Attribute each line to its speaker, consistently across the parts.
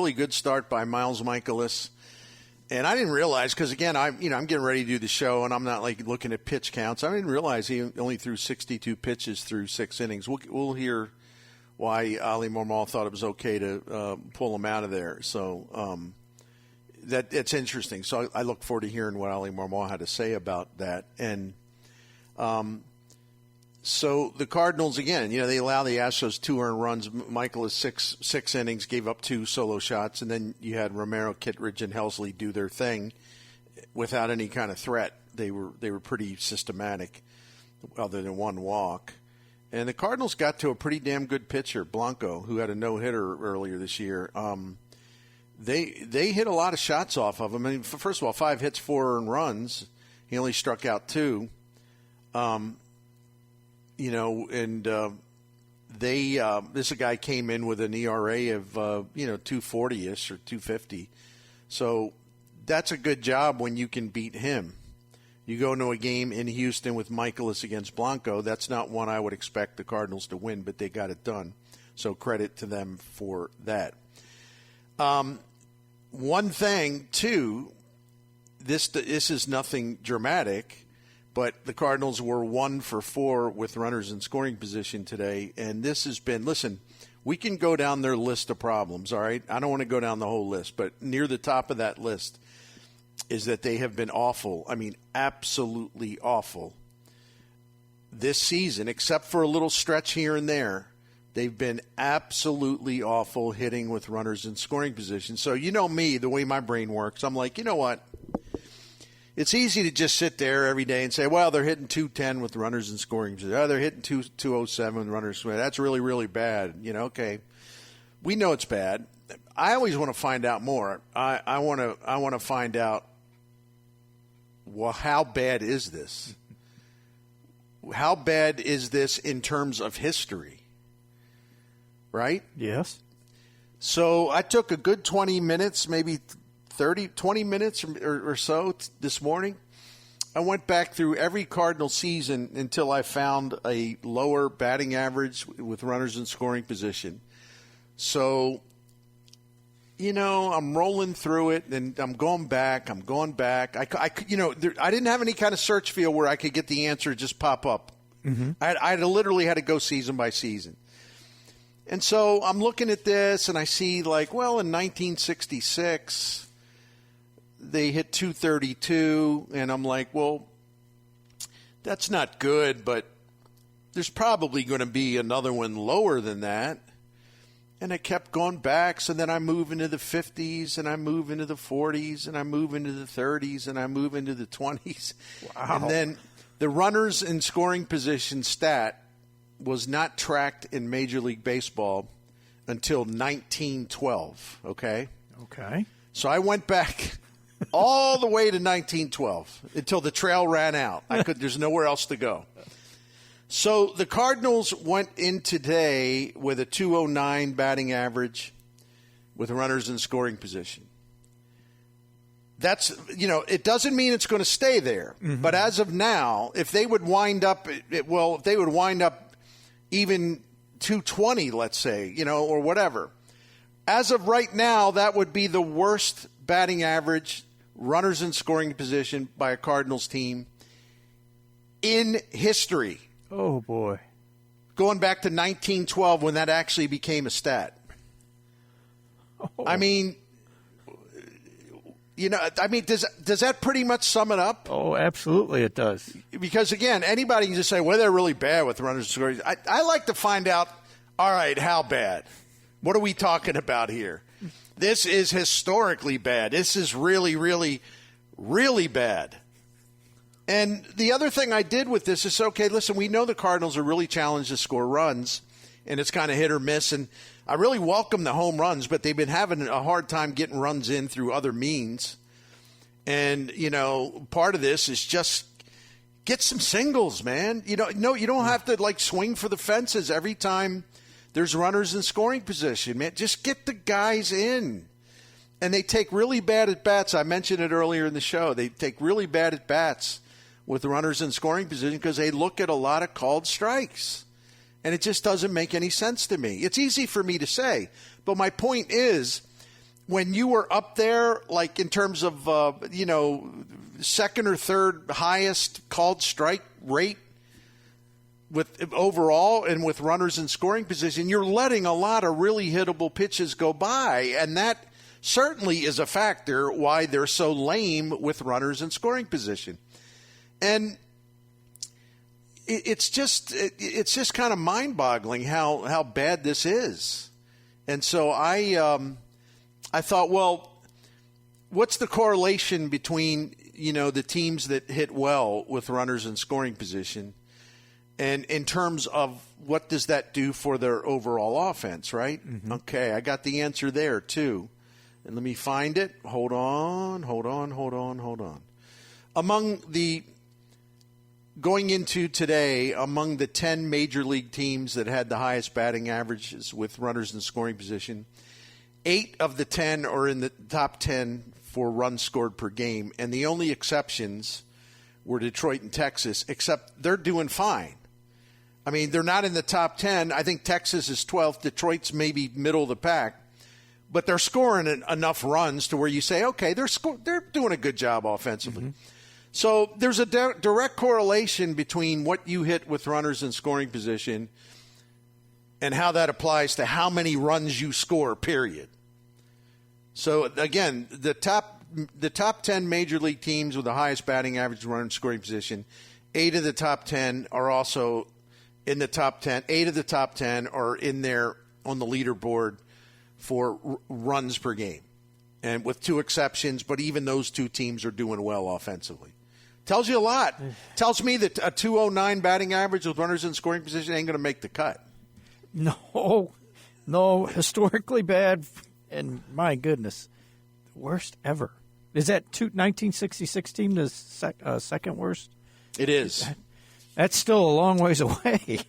Speaker 1: really good start by Miles Miklasz. And I didn't realize, because, again, I'm getting ready to do the show, and I'm not, like, looking at pitch counts. I didn't realize he only threw 62 pitches through 6 innings. We'll hear why Ali Marmol thought it was okay to pull him out of there. So it's interesting. So I look forward to hearing what Ali Marmol had to say about that. And so the Cardinals, again, they allow the Astros 2 earned runs. Michael is six innings, gave up 2 solo shots, and then you had Romero, Kittredge, and Helsley do their thing without any kind of threat. They were pretty systematic, other than 1 walk. And the Cardinals got to a pretty damn good pitcher, Blanco, who had a no-hitter earlier this year. They hit a lot of shots off of him. I mean, first of all, 5 hits, 4 earned runs. He only struck out 2. This guy came in with an ERA of 240-ish or 250. So that's a good job when you can beat him. You go into a game in Houston with Michaelis against Blanco. That's not one I would expect the Cardinals to win, but they got it done. So credit to them for that. One thing, too, this is nothing dramatic, but the Cardinals were 1 for 4 with runners in scoring position today. And this has been, listen, we can go down their list of problems, all right? I don't want to go down the whole list, but near the top of that list is that they have been awful. I mean, absolutely awful this season, except for a little stretch here and there. They've been absolutely awful hitting with runners in scoring position. So you know me, the way my brain works, I'm like, you know what? It's easy to just sit there every day and say, well, they're hitting 210 with runners in scoring position. Oh, they're hitting 207 with runners. That's really, really bad. Okay. We know it's bad. I always want to find out more. I want to find out, well, how bad is this? How bad is this in terms of history? Right?
Speaker 2: Yes.
Speaker 1: So I took a good 20 minutes, maybe 20 minutes or so this morning. I went back through every Cardinal season until I found a lower batting average with runners in scoring position. So, I'm rolling through it, and I'm going back. I didn't have any kind of search field where I could get the answer just pop up. Mm-hmm. I literally had to go season by season. And so I'm looking at this, and I see, in 1966, they hit 232, and I'm like, well, that's not good, but there's probably going to be another one lower than that. And I kept going back, so then I move into the 50s, and I move into the 40s, and I move into the 30s, and I move into the 20s.
Speaker 2: Wow.
Speaker 1: And then the runners in scoring position stat was not tracked in Major League Baseball until 1912, okay?
Speaker 2: Okay.
Speaker 1: So I went back all the way to 1912 until the trail ran out. There's nowhere else to go. So the Cardinals went in today with a 209 batting average with runners in scoring position. That's, it doesn't mean it's going to stay there. Mm-hmm. But as of now, if they would wind up, even 220, let's say, or whatever. As of right now, that would be the worst batting average, runners in scoring position by a Cardinals team in history.
Speaker 2: Oh, boy.
Speaker 1: Going back to 1912 when that actually became a stat. Oh. I mean, does that pretty much sum it up?
Speaker 2: Oh, absolutely it does.
Speaker 1: Because, again, anybody can just say, well, they're really bad with runners in scoring. I like to find out, all right, how bad? What are we talking about here? This is historically bad. This is really, really, really bad. And the other thing I did with this is, okay, listen, we know the Cardinals are really challenged to score runs, and it's kind of hit or miss. And I really welcome the home runs, but they've been having a hard time getting runs in through other means. And, part of this is just get some singles, man. You don't have to, swing for the fences every time there's runners in scoring position, man. Just get the guys in. And they take really bad at-bats. I mentioned it earlier in the show. They take really bad at-bats with runners in scoring position because they look at a lot of called strikes. And it just doesn't make any sense to me. It's easy for me to say. But my point is, when you were up there, like in terms of, second or third highest called strike rate with overall and with runners in scoring position, you're letting a lot of really hittable pitches go by. And that certainly is a factor why they're so lame with runners in scoring position. And it's just kind of mind-boggling how bad this is. And so I thought, well, what's the correlation between, the teams that hit well with runners in scoring position and in terms of what does that do for their overall offense, right? Mm-hmm. Okay, I got the answer there too. And let me find it. Hold on. Going into today, among the 10 major league teams that had the highest batting averages with runners in scoring position, 8 of the 10 are in the top 10 for runs scored per game. And the only exceptions were Detroit and Texas, except they're doing fine. I mean, they're not in the top 10. I think Texas is 12th. Detroit's maybe middle of the pack. But they're scoring enough runs to where you say, okay, they're doing a good job offensively. Mm-hmm. So there's a direct correlation between what you hit with runners in scoring position and how that applies to how many runs you score, period. So, again, the top 10 major league teams with the highest batting average runner in scoring position, 8 of the top 10 are also in the top 10. 8 of the top 10 are in there on the leaderboard for runs per game, and with 2 exceptions, but even those 2 teams are doing well offensively. Tells you a lot. Tells me that a 209 batting average with runners in scoring position ain't going to make the cut.
Speaker 2: No, historically bad, and my goodness, the worst ever. Is that 1966 team the second worst?
Speaker 1: It is.
Speaker 2: That's still a long ways away.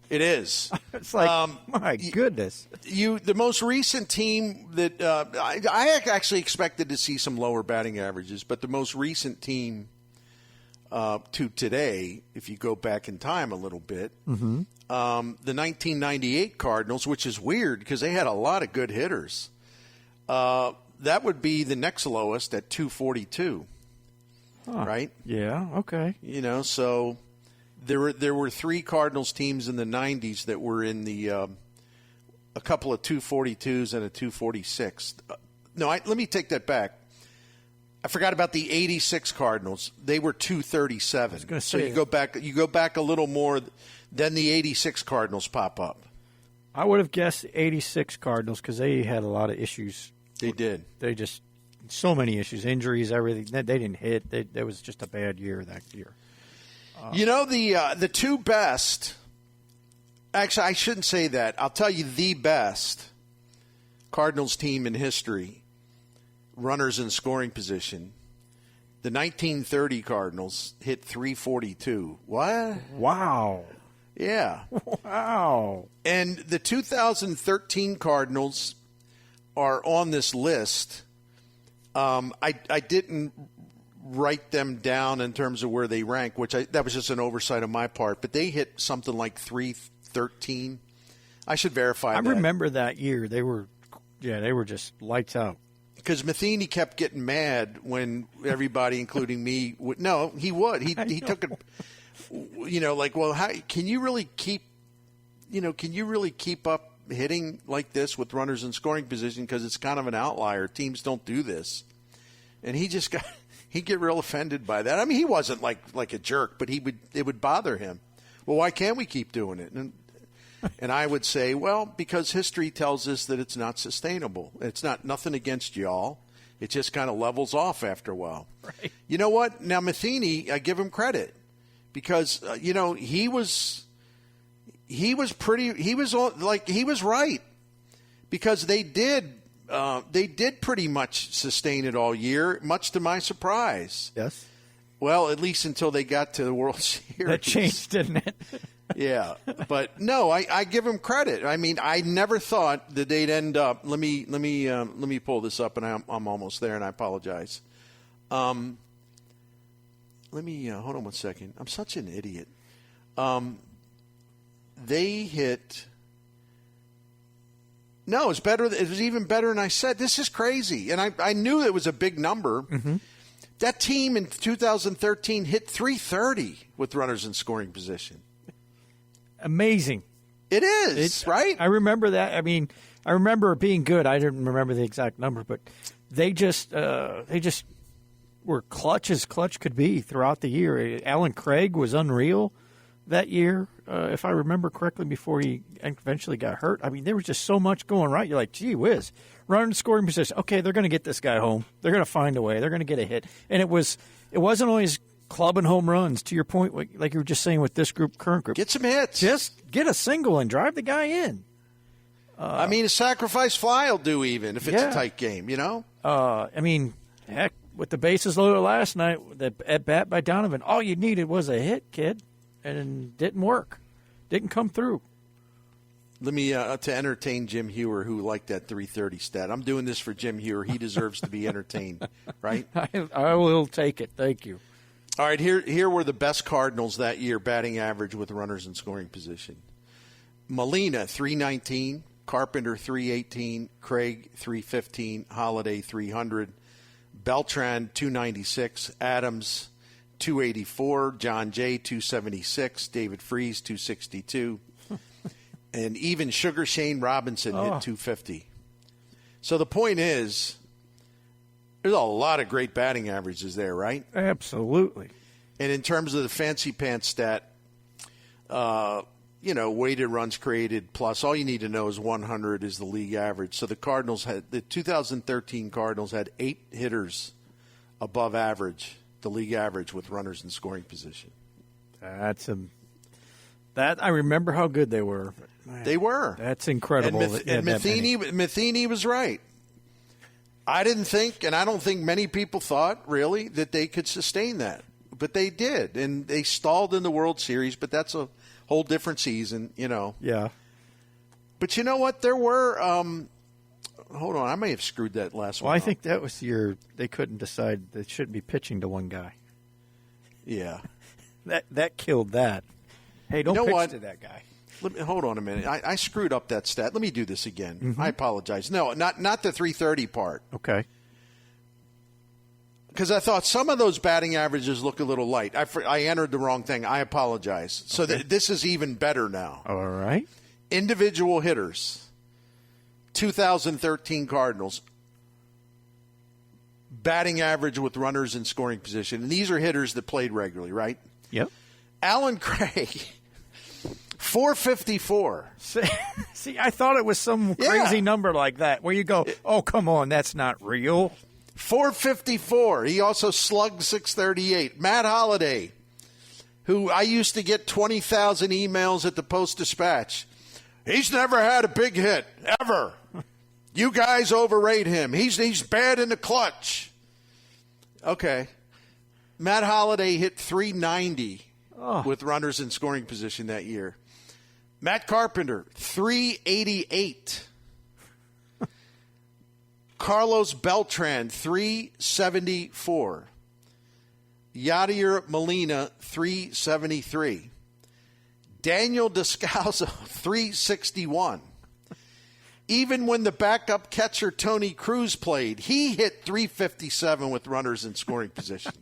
Speaker 1: It is.
Speaker 2: It's like, my goodness.
Speaker 1: The most recent team that I actually expected to see some lower batting averages, but the most recent team to today, if you go back in time a little bit, mm-hmm. The 1998 Cardinals, which is weird because they had a lot of good hitters, that would be the next lowest at 242, right?
Speaker 2: Yeah, okay.
Speaker 1: So there were 3 Cardinals teams in the 90s that were in the a couple of 242s and a 246. Let me take that back. I forgot about the 86 Cardinals. They were 237. I was going to say, so you go back a little more, then the 86 Cardinals pop up.
Speaker 2: I would have guessed 86 Cardinals because they had a lot of issues.
Speaker 1: They did.
Speaker 2: They just so many issues, injuries, everything. They didn't hit. That was just a bad year that year.
Speaker 1: The 2 best. Actually, I shouldn't say that. I'll tell you the best Cardinals team in history. Runners in scoring position. The 1930 Cardinals hit 342. What?
Speaker 2: Wow.
Speaker 1: Yeah.
Speaker 2: Wow.
Speaker 1: And the 2013 Cardinals are on this list. I didn't write them down in terms of where they rank, that was just an oversight on my part, but they hit something like 313. I should verify that.
Speaker 2: I remember that year. They were just lights out.
Speaker 1: Because Matheny kept getting mad when everybody, including me, would. No, he would. He took it. Well, how can you really keep up hitting like this with runners in scoring position? Because it's kind of an outlier. Teams don't do this, and he'd get real offended by that. I mean, he wasn't like a jerk, but it would bother him. Well, why can't we keep doing it? And I would say, well, because history tells us that it's not sustainable. It's nothing against y'all. It just kind of levels off after a while.
Speaker 2: Right.
Speaker 1: You know what? Now, Matheny, I give him credit because, he was right because they did pretty much sustain it all year, much to my surprise.
Speaker 2: Yes.
Speaker 1: Well, at least until they got to the World Series.
Speaker 2: That changed, didn't it?
Speaker 1: Yeah, but no, I give him credit. I mean, I never thought that they'd end up. Let me pull this up, and I'm almost there, and I apologize. Let me hold on one second. I'm such an idiot. They hit No, it's better. It was even better than I said. This is crazy. And I knew it was a big number.
Speaker 2: Mm-hmm.
Speaker 1: That team in 2013 hit 330 with runners in scoring position.
Speaker 2: Amazing.
Speaker 1: It is, right?
Speaker 2: I remember that. I mean, I remember it being good. I didn't remember the exact number, but they just were clutch as clutch could be throughout the year. Alan Craig was unreal that year, if I remember correctly, before he eventually got hurt. I mean, there was just so much going right. You're like, gee whiz, running scoring position. Okay, they're going to get this guy home. They're going to find a way. They're going to get a hit. And it wasn't always clubbing home runs. To your point, like you were just saying with this current group,
Speaker 1: get some hits.
Speaker 2: Just get a single and drive the guy in.
Speaker 1: I mean, a sacrifice fly will do even if it's a tight game, you know?
Speaker 2: I mean, heck, with the bases loaded last night, at bat by Donovan, all you needed was a hit, kid, and it didn't work. Didn't come through.
Speaker 1: Let me, to entertain Jim Heuer, who liked that 330 stat. I'm doing this for Jim Heuer. He deserves to be entertained, right?
Speaker 2: I will take it. Thank you.
Speaker 1: All right, here were the best Cardinals that year, batting average with runners in scoring position. Molina, 319. Carpenter, 318. Craig, 315. Holiday, 300. Beltran, 296. Adams, 284. John Jay, 276. David Freese, 262. And even Sugar Shane Robinson hit 250. So the point is, there's a lot of great batting averages there, right?
Speaker 2: Absolutely.
Speaker 1: And in terms of the fancy pants stat, weighted runs created plus, all you need to know is 100 is the league average. So the 2013 Cardinals had 8 hitters above average, the league average, with runners in scoring position.
Speaker 2: That I remember how good they were. Man,
Speaker 1: they were.
Speaker 2: That's incredible.
Speaker 1: And Matheny was right. I didn't think, and I don't think many people thought, really, that they could sustain that. But they did, and they stalled in the World Series, but that's a whole different season, you know.
Speaker 2: Yeah.
Speaker 1: But you know what? There were hold on, I may have screwed that last one.
Speaker 2: Well, I
Speaker 1: up.
Speaker 2: think that was they couldn't decide they shouldn't be pitching to one guy.
Speaker 1: Yeah.
Speaker 2: That killed that. Hey, don't pitch to that guy.
Speaker 1: Hold on a minute. I screwed up that stat. Let me do this again.
Speaker 2: Mm-hmm.
Speaker 1: I apologize. No, not the 330 part.
Speaker 2: Okay.
Speaker 1: Because I thought some of those batting averages look a little light. I entered the wrong thing. I apologize. So this is even better now.
Speaker 2: All right.
Speaker 1: Individual hitters, 2013 Cardinals, batting average with runners in scoring position. And these are hitters that played regularly, right?
Speaker 2: Yep.
Speaker 1: Alan Craig, 454.
Speaker 2: See, I thought it was some crazy number like that where you go, oh, come on, that's not real.
Speaker 1: 454. He also slugged 638. Matt Holliday, who I used to get 20,000 emails at the Post-Dispatch. He's never had a big hit, ever. You guys overrate him. He's bad in the clutch. Okay. Matt Holliday hit 390 with runners in scoring position that year. Matt Carpenter, 388. Carlos Beltran, 374. Yadier Molina, 373. Daniel Descalzo, 361. Even when the backup catcher Tony Cruz played, he hit 357 with runners in scoring position.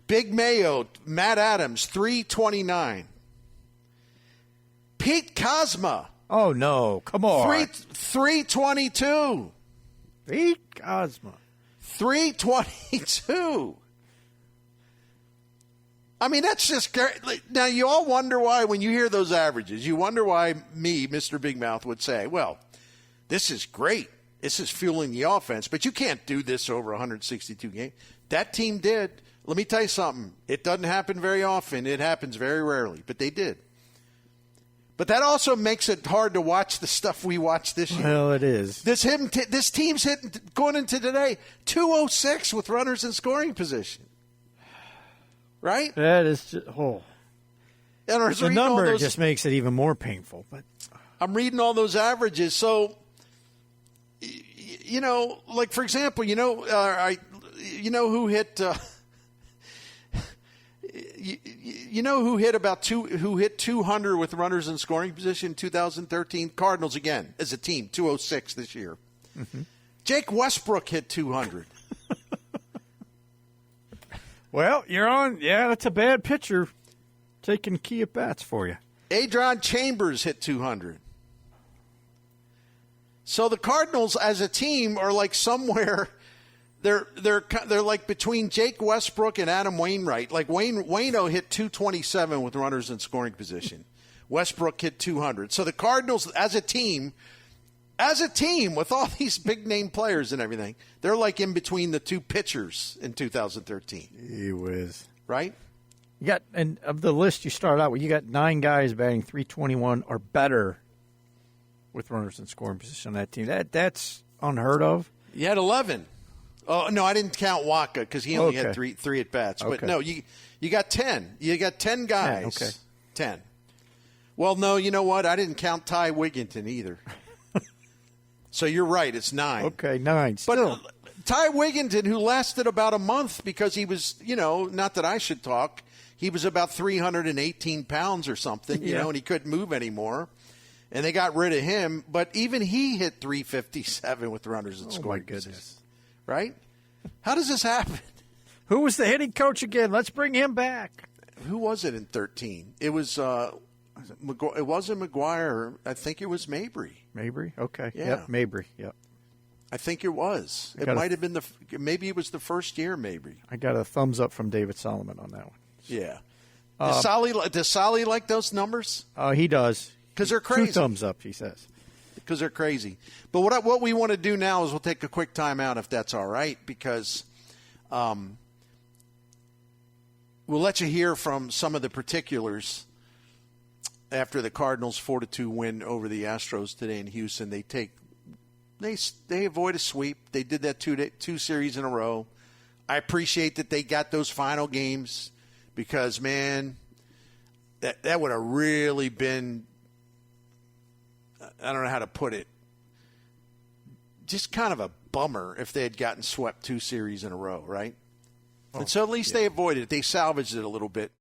Speaker 1: Big Mayo, Matt Adams, 329. Pete Kozma.
Speaker 2: Oh, no. Come on.
Speaker 1: 322.
Speaker 2: Pete Kozma.
Speaker 1: 322. I mean, that's just great. Now, you all wonder why, when you hear those averages, you wonder why me, Mr. Big Mouth, would say, well, this is great. This is fueling the offense, but you can't do this over 162 games. That team did. Let me tell you something. It doesn't happen very often. It happens very rarely, but they did. But that also makes it hard to watch the stuff we watched this year.
Speaker 2: Well, it is.
Speaker 1: This team's hitting, going into today, 206 with runners in scoring position. Right?
Speaker 2: That is just, the number just makes it even more painful. But
Speaker 1: I'm reading all those averages. So, like, for example, who hit You know who hit 200 with runners in scoring position in 2013? Cardinals again as a team, 206 this year. Mm-hmm. Jake Westbrook hit 200.
Speaker 2: Well, you're on. Yeah, that's a bad pitcher taking key at bats for you.
Speaker 1: Adron Chambers hit 200. So the Cardinals as a team are like somewhere. They're like between Jake Westbrook and Adam Wainwright. Like Waino hit 227 with runners in scoring position. Westbrook hit 200. So the Cardinals as a team with all these big name players and everything, they're like in between the two pitchers in 2013.
Speaker 2: He was
Speaker 1: right.
Speaker 2: You got, and of the list you started out with, you got 9 guys batting 321 or better with runners in scoring position on that team. That's unheard of.
Speaker 1: You had 11. Oh no, I didn't count Waka because he only had three at bats. But no, you got 10. You got 10 guys.
Speaker 2: 10, okay.
Speaker 1: 10. Well, no, you know what? I didn't count Ty Wigginton either. So you're right. It's 9.
Speaker 2: Okay, 9. Still.
Speaker 1: But Ty Wigginton, who lasted about a month because he was, not that I should talk, he was about 318 pounds or something, and he couldn't move anymore. And they got rid of him. But even he hit 357 with runners in scoring position. Right? How does this happen?
Speaker 2: Who was the hitting coach again? Let's bring him back.
Speaker 1: Who was it in 13? It was it wasn't McGuire. I think it was Mabry.
Speaker 2: Mabry? Okay.
Speaker 1: Yeah.
Speaker 2: Yep, Mabry. Yep.
Speaker 1: I think it was. It might have been maybe it was the first year Mabry.
Speaker 2: I got a thumbs up from David Solomon on that one.
Speaker 1: Yeah. Does Solly like those numbers?
Speaker 2: He does.
Speaker 1: Because they're crazy.
Speaker 2: 2 thumbs up, he says.
Speaker 1: Because they're crazy. But what we want to do now is we'll take a quick timeout if that's all right, because we'll let you hear from some of the particulars after the Cardinals 4-2 win over the Astros today in Houston. They avoid a sweep. They did that two series in a row. I appreciate that they got those final games because, man, that would have really been, I don't know how to put it, just kind of a bummer if they had gotten swept 2 series in a row, right? And so at least they avoided it. They salvaged it a little bit.